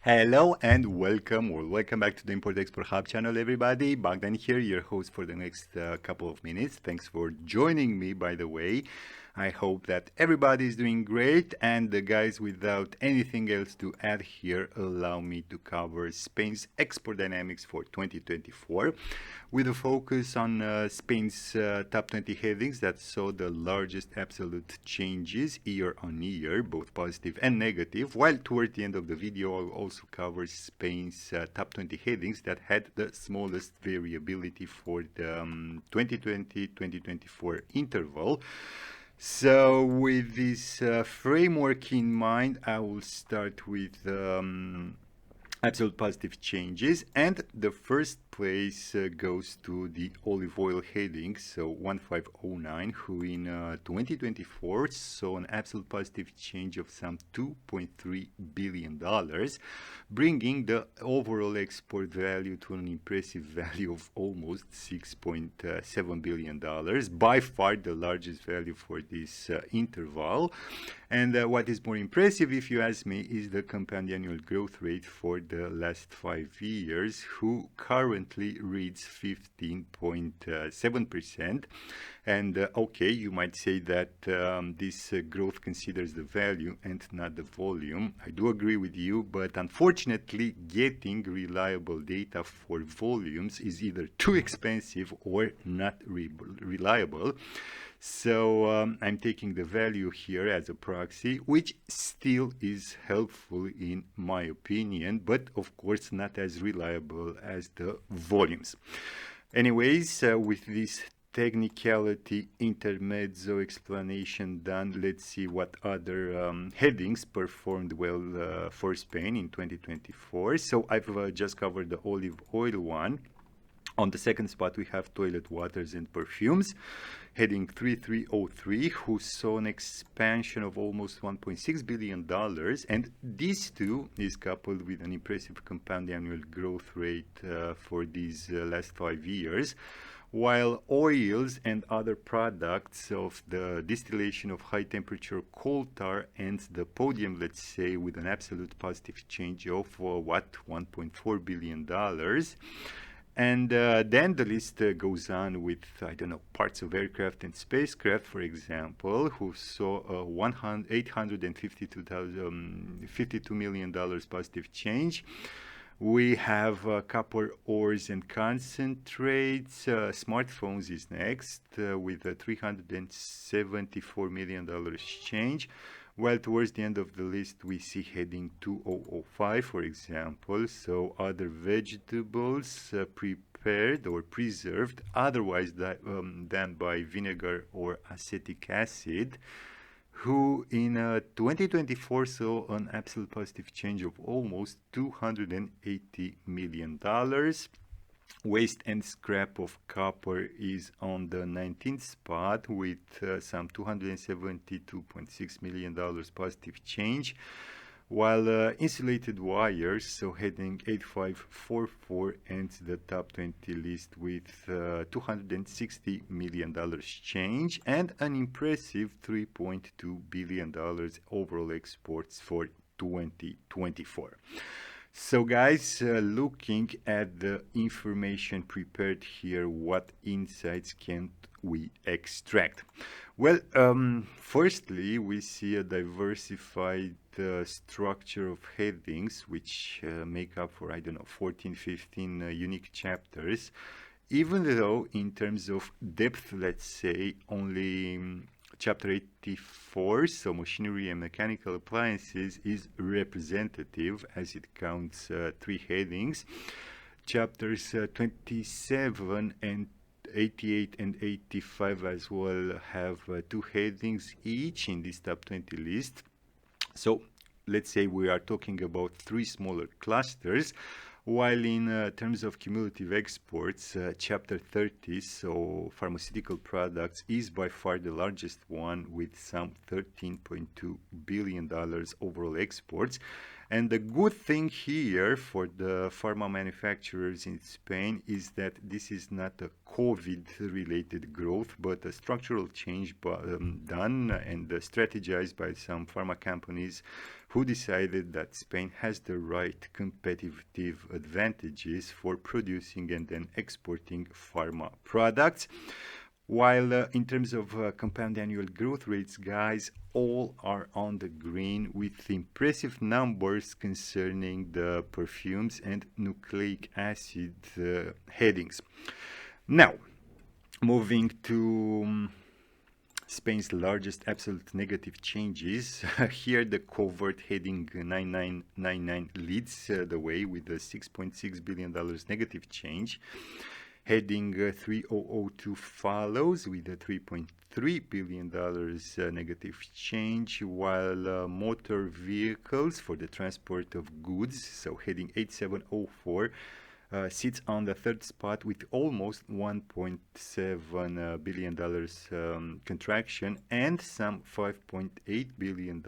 Hello and welcome back to the Import Export Hub channel, everybody. Bogdan here, your host for the next couple of minutes. Thanks for joining me, by the way. I hope that everybody is doing great. And guys, without anything else to add here, allow me to cover Spain's export dynamics for 2024 with a focus on Spain's top 20 headings that saw the largest absolute changes year on year, both positive and negative, while toward the end of the video I'll also cover Spain's top 20 headings that had the smallest variability for the 2020-2024 interval. So with this framework in mind, I will start with absolute positive changes, and the first place goes to the olive oil heading, so 1509, who in 2024 saw an absolute positive change of some $2.3 billion, bringing the overall export value to an impressive value of almost $6.7 billion, by far the largest value for this interval. And what is more impressive, if you ask me, is the compound annual growth rate for the last 5 years, who currently reads 15.7%. And okay, you might say that this growth considers the value and not the volume. I do agree with you, but unfortunately, getting reliable data for volumes is either too expensive or not reliable. So I'm taking the value here as a proxy, which still is helpful in my opinion, but of course not as reliable as the volumes. Anyways, with this technicality intermezzo explanation done, let's see what other headings performed well for Spain in 2024. So I've just covered the olive oil one. On the second spot, we have toilet waters and perfumes, heading 3303, who saw an expansion of almost $1.6 billion. And these two is coupled with an impressive compound annual growth rate for these last 5 years, while oils and other products of the distillation of high temperature coal tar ends the podium, let's say, with an absolute positive change of $1.4 billion. And then the list goes on with, I don't know, parts of aircraft and spacecraft, for example, who saw a $852 million positive change. We have copper ores and concentrates. Smartphones is next with a $374 million change. While towards the end of the list, we see heading 2005, for example, so other vegetables prepared or preserved otherwise than by vinegar or acetic acid, who in 2024 saw an absolute positive change of almost $280 million. Waste and scrap of copper is on the 19th spot with some $272.6 million positive change, while insulated wires, so heading 8544, ends the top 20 list with $260 million change and an impressive $3.2 billion overall exports for 2024. So guys, looking at the information prepared here, what insights can we extract? Well, firstly, we see a diversified structure of headings, which make up for, 14, 15 unique chapters, even though in terms of depth, let's say, only Chapter 84, so machinery and mechanical appliances, is representative as it counts 3 headings. Chapters 27 and 88 and 85 as well have 2 headings each in this top 20 list. So let's say we are talking about 3 smaller clusters, while in terms of cumulative exports, Chapter 30, so pharmaceutical products, is by far the largest one with some $13.2 billion overall exports. And the good thing here for the pharma manufacturers in Spain is that this is not a COVID-related growth, but a structural change done and strategized by some pharma companies who decided that Spain has the right competitive advantages for producing and then exporting pharma products. While in terms of compound annual growth rates, guys, all are on the green with impressive numbers concerning the perfumes and nucleic acid headings. Now, moving to Spain's largest absolute negative changes. Here the covert heading 9999 leads the way with a $6.6 billion negative change. Heading 3002 follows with a $3.3 billion negative change, while motor vehicles for the transport of goods, so heading 8704, sits on the third spot with almost $1.7 billion contraction and some $5.8 billion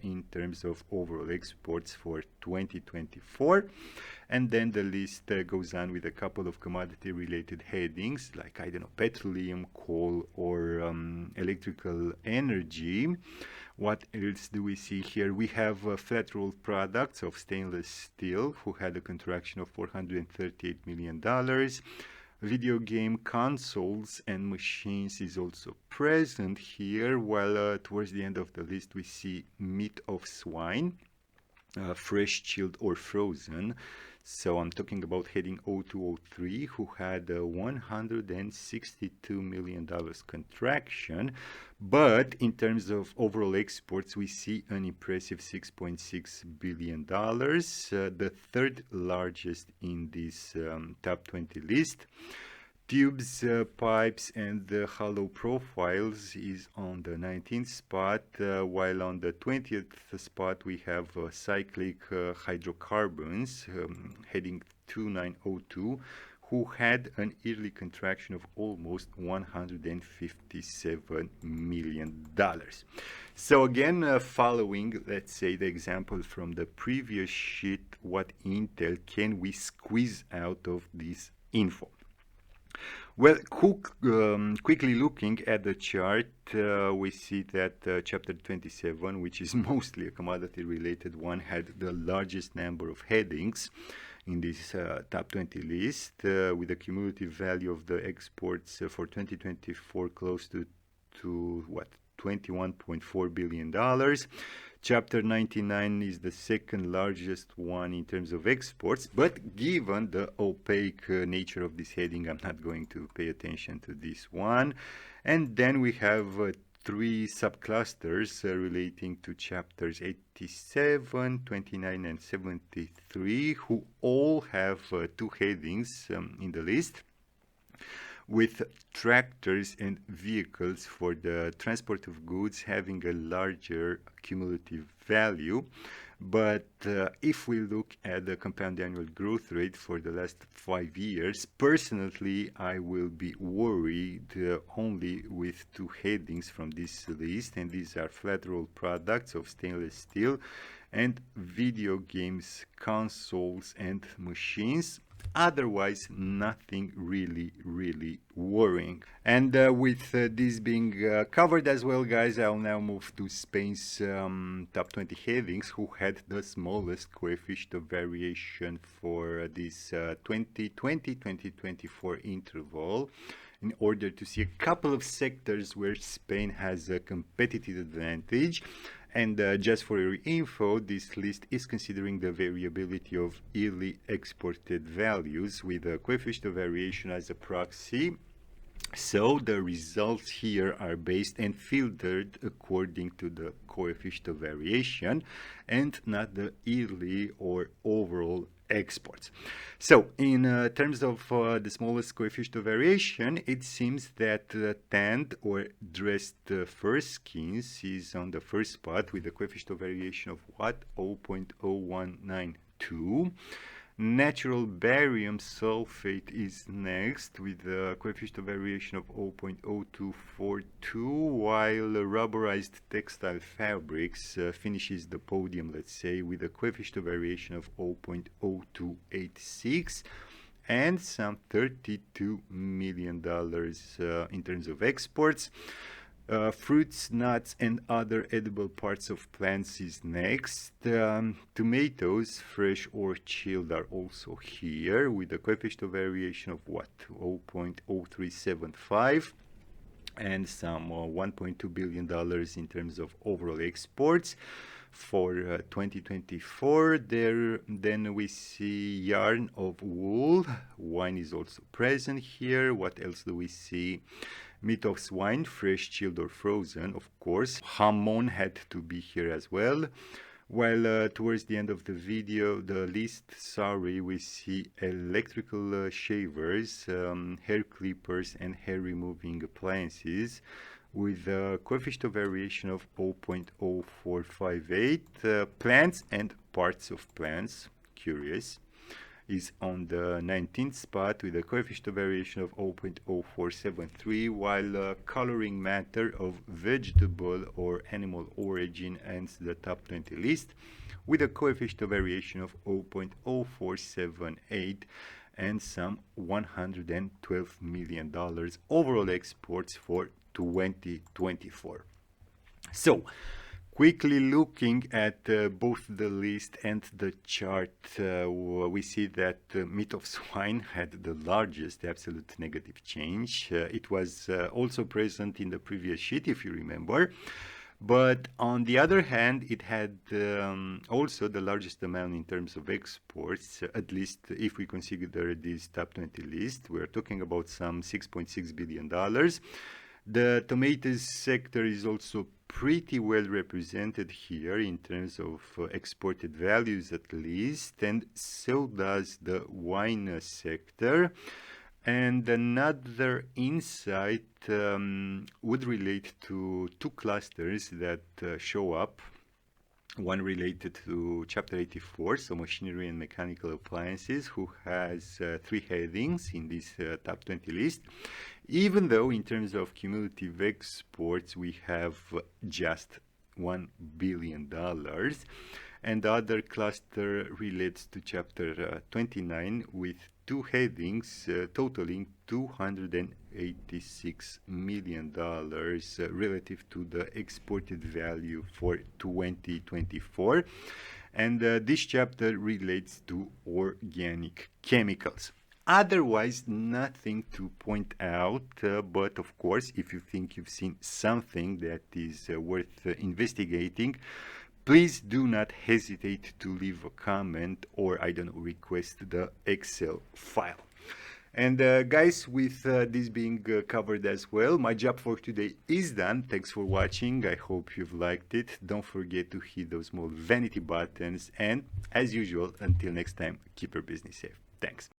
in terms of overall exports for 2024. And then the list goes on with a couple of commodity-related headings like, I don't know, petroleum, coal, or electrical energy. What else do we see here? We have flat rolled products of stainless steel, who had a contraction of $438 million. Video game consoles and machines is also present here, while towards the end of the list we see meat of swine, fresh, chilled, or frozen. So I'm talking about heading 0203, who had a $162 million contraction. But in terms of overall exports, we see an impressive $6.6 billion, the third largest in this top 20 list. Tubes, pipes, and hollow profiles is on the 19th spot, while on the 20th spot we have cyclic hydrocarbons, heading 2902, who had an yearly contraction of almost $157 million. So again, following, let's say, the example from the previous sheet, what intel can we squeeze out of this info? Well, quickly looking at the chart, we see that chapter 27, which is mostly a commodity-related one, had the largest number of headings in this top 20 list, with a cumulative value of the exports for 2024 close to what, $21.4 billion. Chapter 99 is the second largest one in terms of exports, but given the opaque nature of this heading, I'm not going to pay attention to this one. And then we have three subclusters relating to chapters 87, 29, and 73, who all have two headings in the list, with tractors and vehicles for the transport of goods having a larger cumulative value. But if we look at the compound annual growth rate for the last 5 years, personally, I will be worried only with two headings from this list, and these are flat rolled products of stainless steel and video games, consoles, and machines. Otherwise, nothing really worrying. And with this being covered as well, guys, I'll now move to Spain's top 20 headings, who had the smallest coefficient of variation for this 2020-2024 interval, in order to see a couple of sectors where Spain has a competitive advantage. And just for your info, this list is considering the variability of yearly exported values with a coefficient of variation as a proxy. So the results here are based and filtered according to the coefficient of variation and not the yearly or overall exports. So in terms of the smallest coefficient of variation, it seems that tanned or dressed fur skins is on the first spot with a coefficient of variation of what? 0.0192. Natural barium sulfate is next with a coefficient of variation of 0.0242, while rubberized textile fabrics finishes the podium, let's say, with a coefficient of variation of 0.0286 and some $32 million in terms of exports. Fruits, nuts, and other edible parts of plants is next. Tomatoes, fresh or chilled, are also here with a coefficient of variation of what? 0.0375 and some $1.2 billion in terms of overall exports. For 2024, then we see yarn of wool. Wine is also present here. What else do we see? Meat of swine, fresh, chilled, or frozen, of course. Hamon had to be here as well. While towards the end of the video, the list, we see electrical shavers, hair clippers, and hair removing appliances with a coefficient of variation of 0.0458. Plants and parts of plants, curious, is on the 19th spot with a coefficient of variation of 0.0473, while coloring matter of vegetable or animal origin ends the top 20 list with a coefficient of variation of 0.0478 and some $112 million overall exports for 2024. So, quickly looking at both the list and the chart, we see that meat of swine had the largest absolute negative change. It was also present in the previous sheet, if you remember. But on the other hand, it had also the largest amount in terms of exports, at least if we consider this top 20 list. We're talking about some $6.6 billion. The tomatoes sector is also pretty well represented here in terms of exported values at least, and so does the wine sector. And another insight would relate to two clusters that show up. One related to Chapter 84, so machinery and mechanical appliances, who has 3 headings in this top 20 list, even though in terms of cumulative exports we have just $1 billion. And the other cluster relates to Chapter 29 with 2 headings totaling $286 million relative to the exported value for 2024. And this chapter relates to organic chemicals. Otherwise, nothing to point out, but of course, if you think you've seen something that is worth investigating, please do not hesitate to leave a comment or, I don't know, request the Excel file. And guys, with this being covered as well, my job for today is done. Thanks for watching. I hope you've liked it. Don't forget to hit those small vanity buttons. And as usual, until next time, keep your business safe. Thanks.